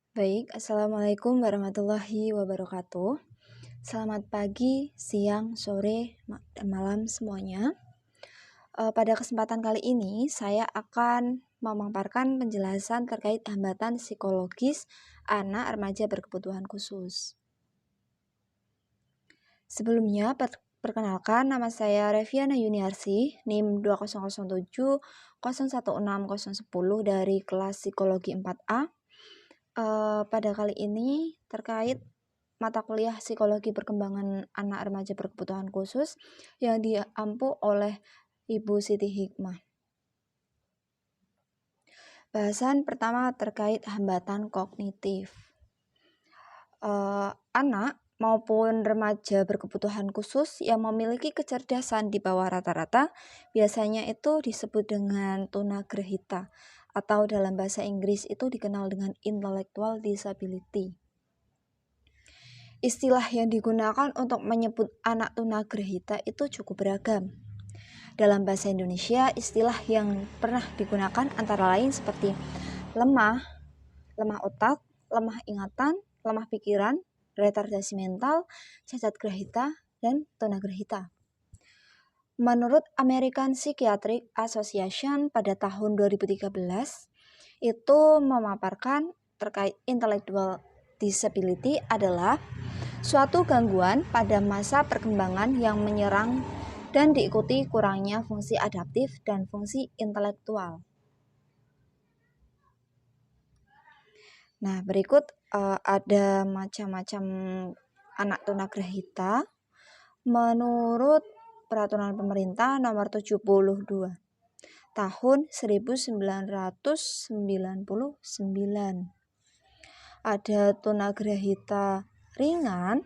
Baik, Assalamualaikum warahmatullahi wabarakatuh. Selamat pagi, siang, sore, dan malam semuanya. Pada kesempatan kali ini, saya akan memaparkan penjelasan terkait hambatan psikologis anak remaja berkebutuhan khusus. Sebelumnya, perkenalkan nama saya Reviana Yuniarsi, NIM 2007 016010 dari kelas Psikologi 4A. Pada kali ini terkait mata kuliah Psikologi Perkembangan Anak Remaja Berkebutuhan Khusus yang diampu oleh Ibu Siti Hikmah. Bahasan pertama terkait hambatan kognitif. Anak maupun remaja berkebutuhan khusus yang memiliki kecerdasan di bawah rata-rata biasanya itu disebut dengan tunagrahita atau dalam bahasa Inggris itu dikenal dengan intellectual disability. Istilah yang digunakan untuk menyebut anak tunagrahita itu cukup beragam. Dalam bahasa Indonesia, istilah yang pernah digunakan antara lain seperti lemah otak, lemah ingatan, lemah pikiran, retardasi mental, cacat grahita, dan tunagrahita. Menurut American Psychiatric Association pada tahun 2013, itu memaparkan terkait intellectual disability adalah suatu gangguan pada masa perkembangan yang menyerang dan diikuti kurangnya fungsi adaptif dan fungsi intelektual. Nah, berikut ada macam-macam anak tunagrahita menurut Peraturan Pemerintah Nomor 72 Tahun 1999. Ada tunagrahita ringan,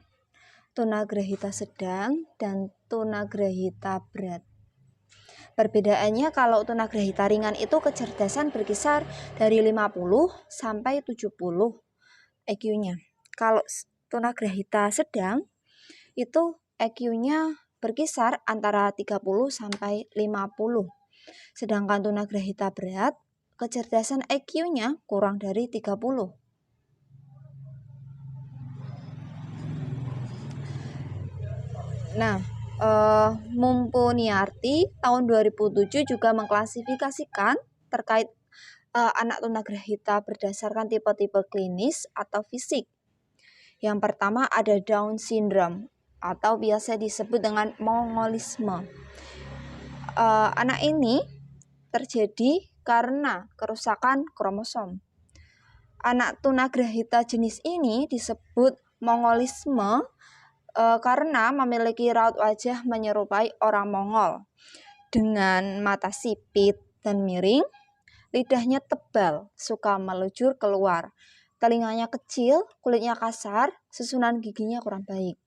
tunagrahita sedang, dan tunagrahita berat. Perbedaannya kalau tunagrahita ringan itu kecerdasan berkisar dari 50 sampai 70 EQ-nya. Kalau tunagrahita sedang itu EQ-nya berkisar antara 30 sampai 50. Sedangkan tunagrahita berat kecerdasan EQ-nya kurang dari 30. Nah, Mumpuniarti tahun 2007 juga mengklasifikasikan terkait anak tunagrahita berdasarkan tipe-tipe klinis atau fisik. Yang pertama ada Down syndrome atau biasa disebut dengan mongolisme. Anak ini terjadi karena kerusakan kromosom. Anak tunagrahita jenis ini disebut mongolisme karena memiliki raut wajah menyerupai orang Mongol dengan mata sipit dan miring, lidahnya tebal, suka meluncur keluar, telinganya kecil, kulitnya kasar, susunan giginya kurang baik.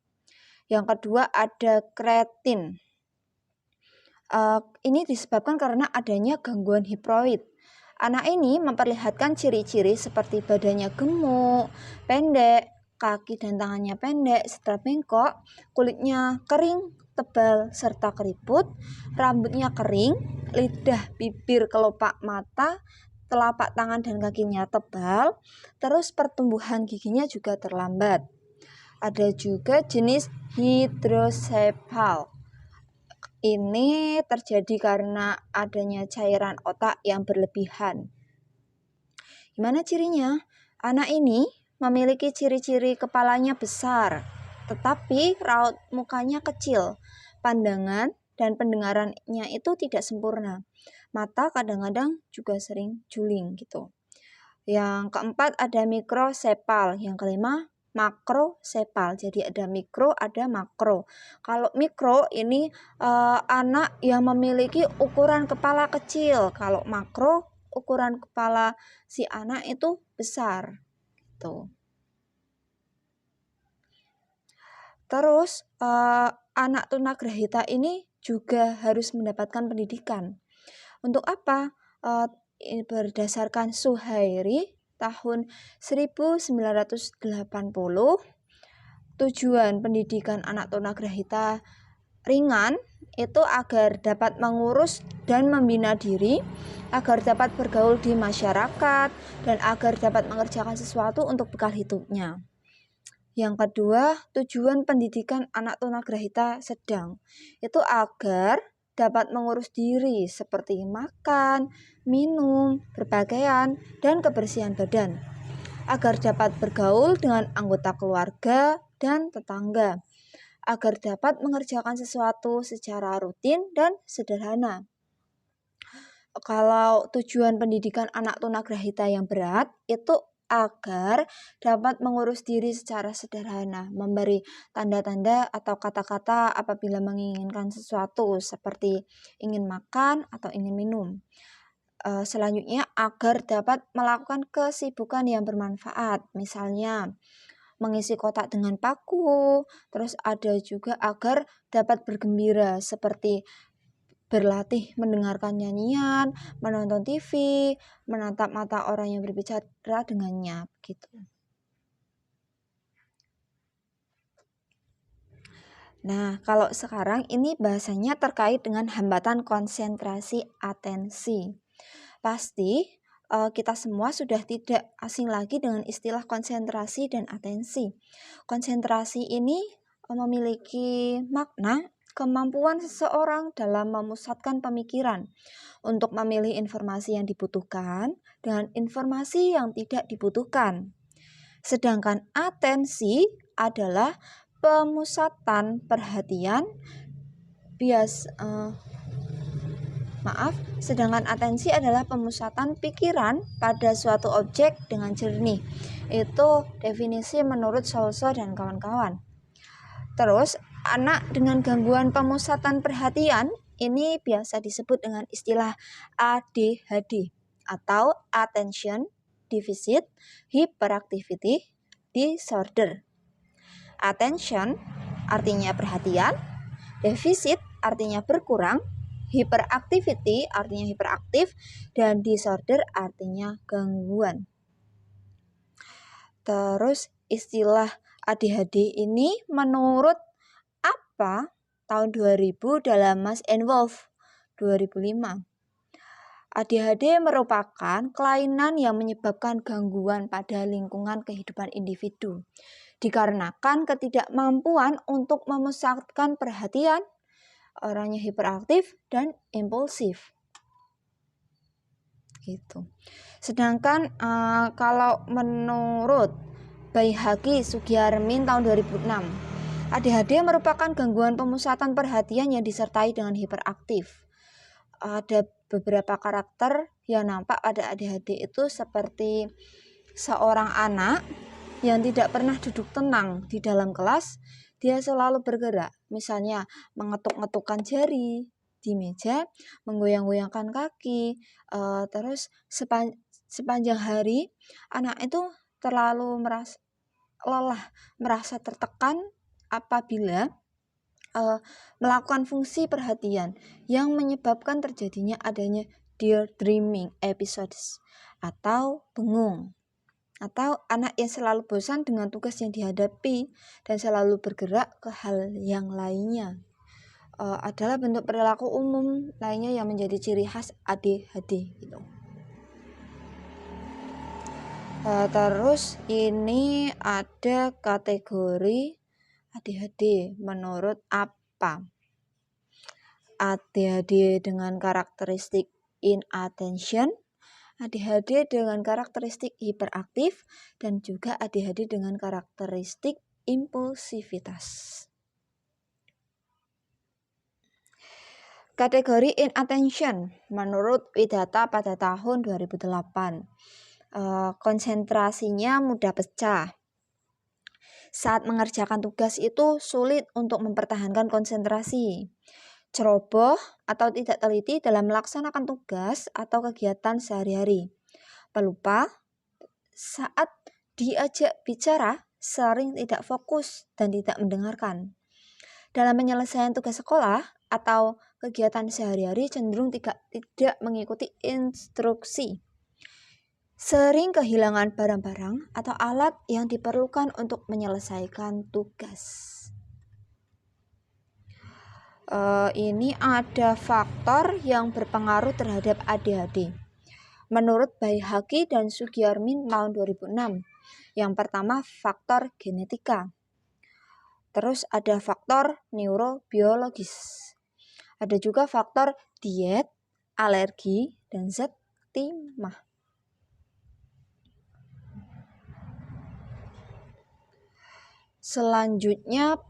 Yang kedua ada kretin. Ini disebabkan karena adanya gangguan hipnoid. Anak ini memperlihatkan ciri-ciri seperti badannya gemuk, pendek, kaki dan tangannya pendek serta bengkok, kulitnya kering, tebal, serta keriput, rambutnya kering, lidah, bibir, kelopak mata, telapak tangan dan kakinya tebal, terus pertumbuhan giginya juga terlambat. Ada juga jenis hidrosefal. Ini terjadi karena adanya cairan otak yang berlebihan. Gimana cirinya? Anak ini memiliki ciri-ciri kepalanya besar, tetapi raut mukanya kecil, pandangan dan pendengarannya itu tidak sempurna. Mata kadang-kadang juga sering juling gitu. Yang keempat ada mikrosepal, yang kelima makrosepal. Jadi ada mikro, ada makro. Kalau mikro ini anak yang memiliki ukuran kepala kecil. Kalau makro ukuran kepala si anak itu besar. Gitu. Terus anak tunagrahita ini juga harus mendapatkan pendidikan. Untuk apa? Berdasarkan Suhairi tahun 1980, tujuan pendidikan anak tunagrahita ringan itu agar dapat mengurus dan membina diri, agar dapat bergaul di masyarakat, dan agar dapat mengerjakan sesuatu untuk bekal hidupnya. Yang kedua, tujuan pendidikan anak tunagrahita sedang itu agar dapat mengurus diri seperti makan, minum, berpakaian, dan kebersihan badan, agar dapat bergaul dengan anggota keluarga dan tetangga, agar dapat mengerjakan sesuatu secara rutin dan sederhana. Kalau tujuan pendidikan anak tunagrahita yang berat itu agar dapat mengurus diri secara sederhana, memberi tanda-tanda atau kata-kata apabila menginginkan sesuatu seperti ingin makan atau ingin minum. Selanjutnya agar dapat melakukan kesibukan yang bermanfaat, misalnya mengisi kotak dengan paku, terus ada juga agar dapat bergembira seperti berlatih mendengarkan nyanyian, menonton TV, menatap mata orang yang berbicara dengannya, gitu. Nah, kalau sekarang ini bahasanya terkait dengan hambatan konsentrasi atensi. Pasti kita semua sudah tidak asing lagi dengan istilah konsentrasi dan atensi. Konsentrasi ini memiliki makna kemampuan seseorang dalam memusatkan pemikiran untuk memilih informasi yang dibutuhkan dengan informasi yang tidak dibutuhkan. Sedangkan atensi adalah pemusatan perhatian sedangkan atensi adalah pemusatan pikiran pada suatu objek dengan jernih. Itu definisi menurut Sousa dan kawan-kawan. Terus, anak dengan gangguan pemusatan perhatian ini biasa disebut dengan istilah ADHD atau Attention Deficit Hyperactivity Disorder. Attention artinya perhatian, defisit artinya berkurang, hyperactivity artinya hiperaktif, dan disorder artinya gangguan. Terus istilah ADHD ini menurut apa tahun 2000 dalam Mas and Wolf 2005. ADHD merupakan kelainan yang menyebabkan gangguan pada lingkungan kehidupan individu, dikarenakan ketidakmampuan untuk memusatkan perhatian, orangnya hiperaktif dan impulsif. Gitu. Sedangkan kalau menurut Baihaqi Sugiarmin tahun 2006, ADHD merupakan gangguan pemusatan perhatian yang disertai dengan hiperaktif. Ada beberapa karakter yang nampak pada ADHD itu seperti seorang anak yang tidak pernah duduk tenang di dalam kelas. Dia selalu bergerak, misalnya mengetuk-ngetukkan jari di meja, menggoyang-goyangkan kaki, terus sepanjang hari anak itu terlalu merasa lelah, merasa tertekan apabila melakukan fungsi perhatian yang menyebabkan terjadinya adanya daydreaming episodes atau bengung. Atau anak yang selalu bosan dengan tugas yang dihadapi dan selalu bergerak ke hal yang lainnya. Adalah bentuk perilaku umum lainnya yang menjadi ciri khas ADHD gitu. Terus ini ada kategori ADHD menurut apa? ADHD dengan karakteristik inattention, ADHD dengan karakteristik hiperaktif, dan juga ADHD dengan karakteristik impulsivitas. Kategori inattention menurut Widata pada tahun 2008. Konsentrasinya mudah pecah. Saat mengerjakan tugas itu sulit untuk mempertahankan konsentrasi. Ceroboh atau tidak teliti dalam melaksanakan tugas atau kegiatan sehari-hari. Pelupa, saat diajak bicara sering tidak fokus dan tidak mendengarkan. Dalam penyelesaian tugas sekolah atau kegiatan sehari-hari cenderung tidak mengikuti instruksi. Sering kehilangan barang-barang atau alat yang diperlukan untuk menyelesaikan tugas. Ini ada faktor yang berpengaruh terhadap ADHD. Menurut Baihaqi dan Sugiarmin tahun 2006, yang pertama faktor genetika. Terus ada faktor neurobiologis. Ada juga faktor diet, alergi, dan zat timah. Selanjutnya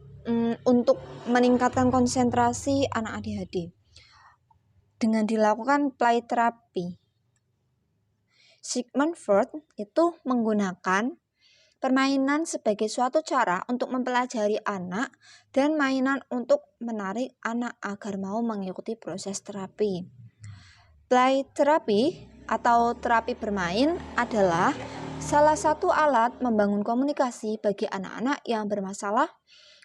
untuk meningkatkan konsentrasi anak ADHD dengan dilakukan play terapi. Sigmund Freud itu menggunakan permainan sebagai suatu cara untuk mempelajari anak dan mainan untuk menarik anak agar mau mengikuti proses terapi. Play terapi atau terapi bermain adalah salah satu alat membangun komunikasi bagi anak-anak yang bermasalah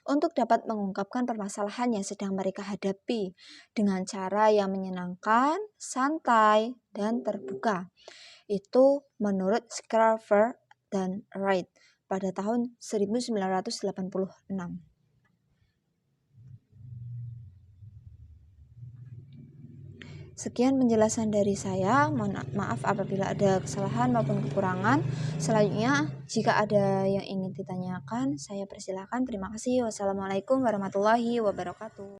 untuk dapat mengungkapkan permasalahan yang sedang mereka hadapi dengan cara yang menyenangkan, santai, dan terbuka. Itu menurut Scarver dan Wright pada tahun 1986. Sekian penjelasan dari saya. Mohon maaf apabila ada kesalahan maupun kekurangan. Selanjutnya, jika ada yang ingin ditanyakan, saya persilakan. Terima kasih. Wassalamualaikum warahmatullahi wabarakatuh.